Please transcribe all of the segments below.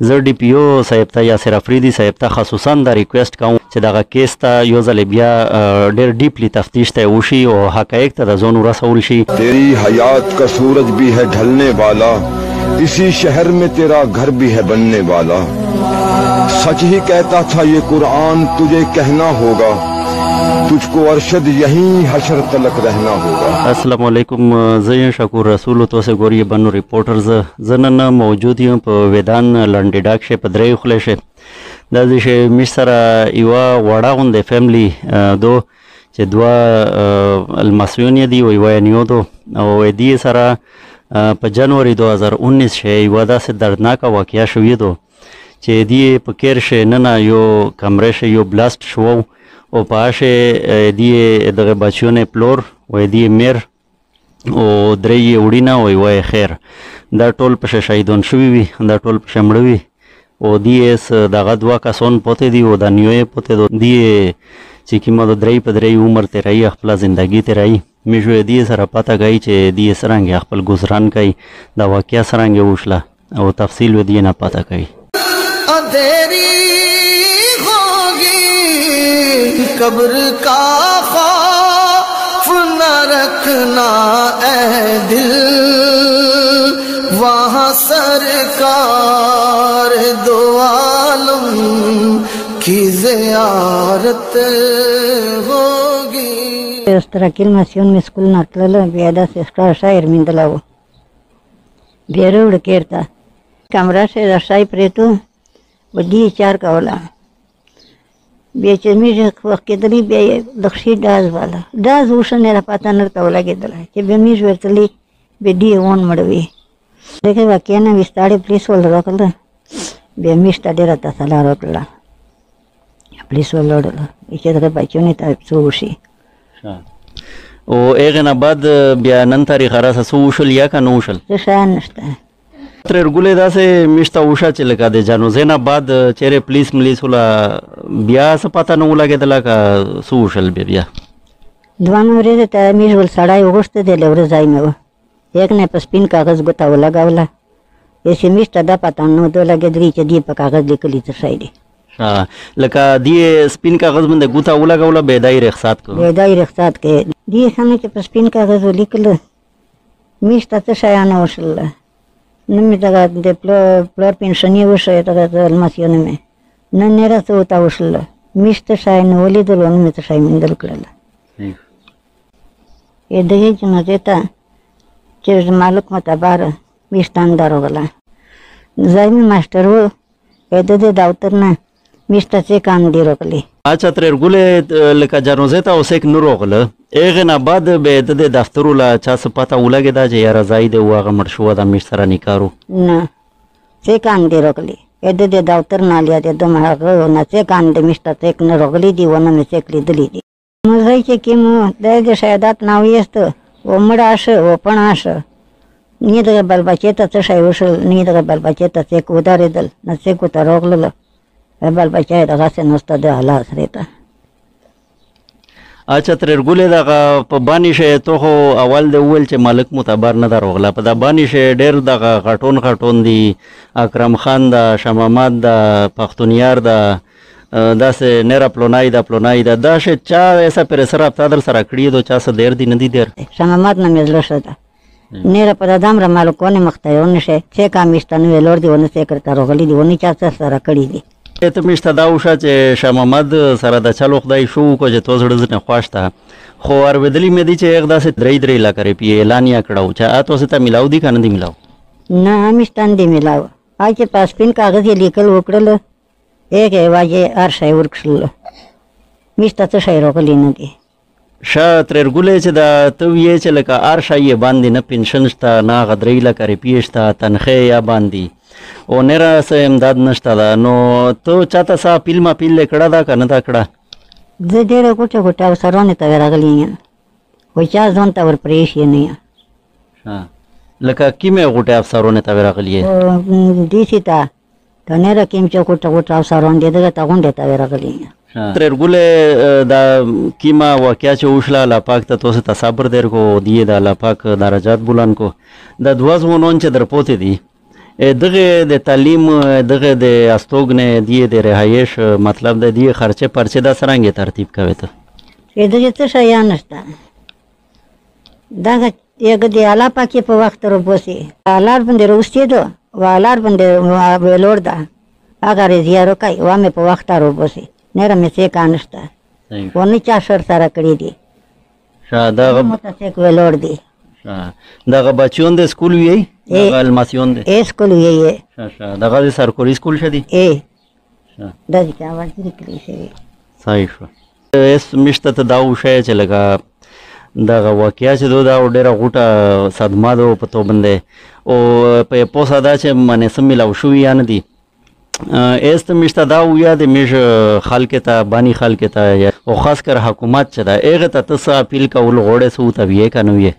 زه ډي پی او صاحب ته یاسر افریدي صاحب ته خصوصا دا ریکویسټ کوم چې دغه کیس ته یو ځل بیا ډېر ډیپلی تفتیش ته وشي او حقایق ته د ځان ورسول شي. تیری حیات کا سورج بھی ہے ڈھلنے والا, اسی شہر میں تیرا گھر بھی ہے بننے والا, سچ ہی کہتا تھا یہ قرآن تجھے کہنا ہوگا, تجھ کو ارشد یہیں حشر تلک رہنا ہوگا. السلام علیکم, زه شکور رسول تاسو ګورئ بنو ریپورټرز. زه نن موجود یم په ویدان لنډې ډاک شه په درې خولې شه. دا چې مش سره یوه وړه غوندې فیملی دو چې دوه الماسیون دي او یوه نیو دو او دې سره په جنوري 2019 شه یوه داسې دردناکه واقعه شوې دو چې دې په کیر شه ننه یو کمرې شه یو بلاست شو او په هغې دې دغه بچیونه پلور و دې میر او درې یې وړینه او یوه یې خیر. دا ټول پسې شهیدان شوي وي, دا ټول پسې مړه وي او دې دغه دوه کسان پاتې دي او دا نیو یې پاتې دي. دې چې کومه د درې په درې عمر تېروي, خپله زندګي تېروي. موږ دې سره پته کوي چې دې څرنګه خپل ګذران کوي, دا واقعه څرنګه وشله او تفصیل دې نه پته کوي. قبر کا خوف نہ رکھنا اے دل, وہاں سرکار دو عالم کی زیارت ہوگی. اس طرح کلماسیون میں سکول نتلل بیا داسې شاعر میندلی و, بیا روړ کېرته کمره شه د شای پرېتو و دې چار کوله. بیا چې موږ وخت کېدلي بیا یې دخشي ډاز والا ډاز وشه نه را پته نه ورته ولګېدلی چې بیا موږ ورتلي بیا ډي ون مړه وي. دغه واقعه نه وستاړې پولیس ول راکړله, بیا موږ ته ډېره تسلا راکړله, پولیس ول وړله چې دغه بچیانو ته څه وشي. او هغې نه بعد بیا نن تاریخ راسه څه وشول یا که نه وشل؟ څه شیان نشته. ترې ورګولې داسې موږ ته وشه چې لکه د جنازې نه بعد چېرې پولیس ملیس وله بیا څه پته نه ولګېدله که څه وشل بیا؟ دویمه ورځې ته موږ ول سړی وغوښته دی له ورځ ځای مې و, یک نه په سپین کاغذ ګوته ولګوله, چې موږ ته دا پته نه ورته ولګېدلي چې دې په کاغذ لیکلي څه شی دی. لکه دې سپین کاغذ باندې ګوته ولګوله بیا دا یې رخصات کړو؟ بیا دا یې رخصات کړې. دې سمې چې په سپین کاغذ ولیکله موږ ته څه شیان وشله. نه مې دغه د پلار پنشني وشه دغه الماسیونه مې نه نېره څه ورته وشله. موږ څه شی نه ولیدلو, نه مې څه شی موندل کړله. دغې جنازې ته چې مالک معتبره ویښتان درغله, ځای مې ماسټر و, د دې دفتر نه موږ ته څه کام دی راغلی. اچھا ترې ورګولې لکه جنازې ته اوس یک نه راغله, هغې نه بعد بیا د دې دفتر له چا څه پته ولګېده چې یاره ځای دی و هغه مړ شوه ده موږ سره نکارو؟ نه څه کام دی راغلی, د دې دفتر نه لیا د دوم هغه نه څه کام دی موږ ته څه نه راغلی دي و نه مې څه لیدلی دي. نو ځای چې کوم د شهادت نه ویسته و مړه شه و پڼه شه, نه دغه بل بچې ته څه شی وشل, نه دغه بل بچې ته څه ودرېدل, نه څه ورته راغلله. بل بچی دغسې نسته د الله سرې ته. اچھا ترې ورګولې دغه په بانې شی تو خو اول دې وویل چې مالک معتبر نه ده راغله, په دا بانې شی ډېر دغه غټون دي, اکرم خان ده, شاه محمد ده, پښتونیار ده, داسې نیره پلونای ده پلونای ده, دا شی چا ایسا پرې سره رابطه در سره کړي دو, چا څه دیر دي نه دي دیر؟ شاه محمد نه مې زړه ښه ده, نیره په دا دومره مالکونه مخته یې ونه شي څه کام ویښته نه ویلور دي ونه څه کړته راغلي دي, ونه چا څه سره کړي دي. ته موږ ته دا وشه چې شاه محمد سره د چلو خدای شو وکړو چې تو زړه ځنې خوښ ته, خو اورېدلي مې دي چې هغه داسې 3 لکه روپیې اعلان یې کړی و, چې تاسو ته میلاو دي که نه دي میلاو؟ نه موږ ته نه دي میلاو, هغه چې په سپین کاغذ یې لیکل وکړله هغې واجې هر شی ورکړله, موږ ته څه شی راغلی نه دي. ښه ترې ورګولې چې دا ته ویې چې لکه هر شی یې باندې نه پنشن شته, نه هغه 3 لکه روپیې شته, تنخې یا باندې او نیره څه امداد نشته ده, نو ته چاته څه اپیل ماپیل یې کړه ده که نه ده کړه؟ زه ډېره ګوټه افسرانو ته راغلی یم, خو چا ځان ته ورپرېښی نه یم. لکه کومې غوټې افسرانو ته راغلی یې؟ ډي سي ته که نیره کوم چې غوټه افسران دي دغه ته غونډې ته راغلی یم. ترې ورګولې دا کومه واقعه چې وشله الله پاک ته تاسو ته صبر درکړو, دیې د الله پاک درجات بلند کو. د 2 ځوانان چې در پاتې دي دغه د تعلیم دغه د استوګنې دی د رهایش مطلب د دی خرچه پرچه د سرنګ ترتیب کوي ته دغه څه شي نشته دغه یګ دی اعلی پاکي په وخت روبوسي الار باندې روستي دو والار باندې ولور ده اگر زیارو کوي وامه په وخت روبوسي نه رمه څه کانشته ونه چا شر سره کړی دي دغه متاسک ولور دي دغه بچون د سکول وی دغه الماسیون د سکول وی دغه سرکوري سکول شدي دا چې ورته کړی شي صحیح شو اس مشته ته دا وشه چې لګا دغه واقعیا چې دا ډیره غوټه صدمه ده په تو باندې او په پوسا دا چې منې سم ملاو شو یا نه دي است مشته دا ویا د میش خلک ته بانی خلک ته او خاص کر حکومت چې دا هغه ته تاسو اپیل کول غوړې سو ته وی کنه وی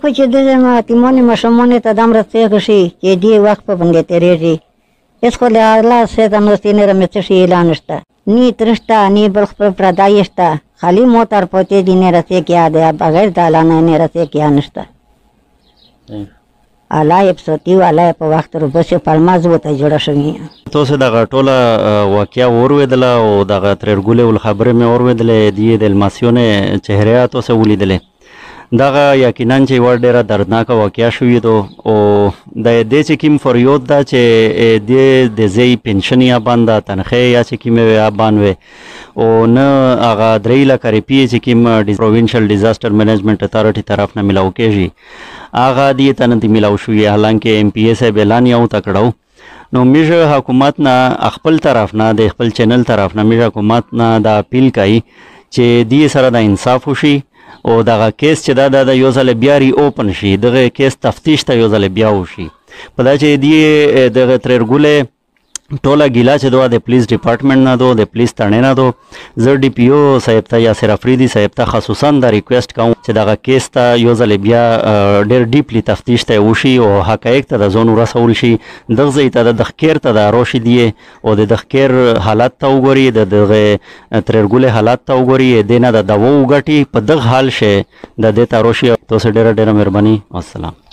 خو چې د ماتیمونه مشمونه ته دم راځي شي چې دی وخت په باندې تیریږي اس خو له الله سره د نوستینه رمته شي اعلان شته نی ترشتا نی بلخ پر پردایشتا خالی موتر پوتے دینے رسے کیا دیا بغیر دالانا نے رسے کیا نشتا علای پسوتی و علای په وخت روبوسي پالماز وته جوړه شوی تاسو دغه ټوله واقعیا اورویدله او دغه ترګولې ول خبره مې اورویدله دی د الماسیونه چهره تاسو ولیدله دغه یقینا چې ور ډیره دردناک واقعیا شوې دو او د دې چې کیم فریاد دا چې د زی پنشن یا باندې تنخې یا چې کیم یا باندې او نه هغه 3 لک روپیې چې کیم پروینشل ډیزاستر منیجمنت اتھارټي طرف نه ملاو کېږي هغه دې تنه ملاو شوې حالانکه ایم پی ایس اعلان یو تکړو نو میجه حکومت نه خپل طرف نه د خپل چینل طرف نه میجه حکومت نه دا اپیل کوي چې دې سره د انصاف وشي او دغه کیس چې دا یو ځل بیا ری اوپن شي دغه کیس تفتیش ته یو ځل بیا وشي په دا چې دی دغه ترګولې ټوله ګیلا چې دوه د پولیس ډپارټمنټ نه دو د پولیس تړنې نه دو زه ډي پی او صاحب ته یا سر افریدي صاحب ته خصوصا دا ریکوست کوم چې دغه کیس ته یو ځل بیا ډېر ډیپلی تفتیش ته وشي او حقایق ته د ځون ورسول شي دغه ځای ته د خکیر ته د روشي دی او د خکیر حالت ته وګوري د دغه ترګولې حالت ته وګوري دینه د دوا وګټي په دغه حال شه د دې ته روشي تاسو ډېر مهرباني والسلام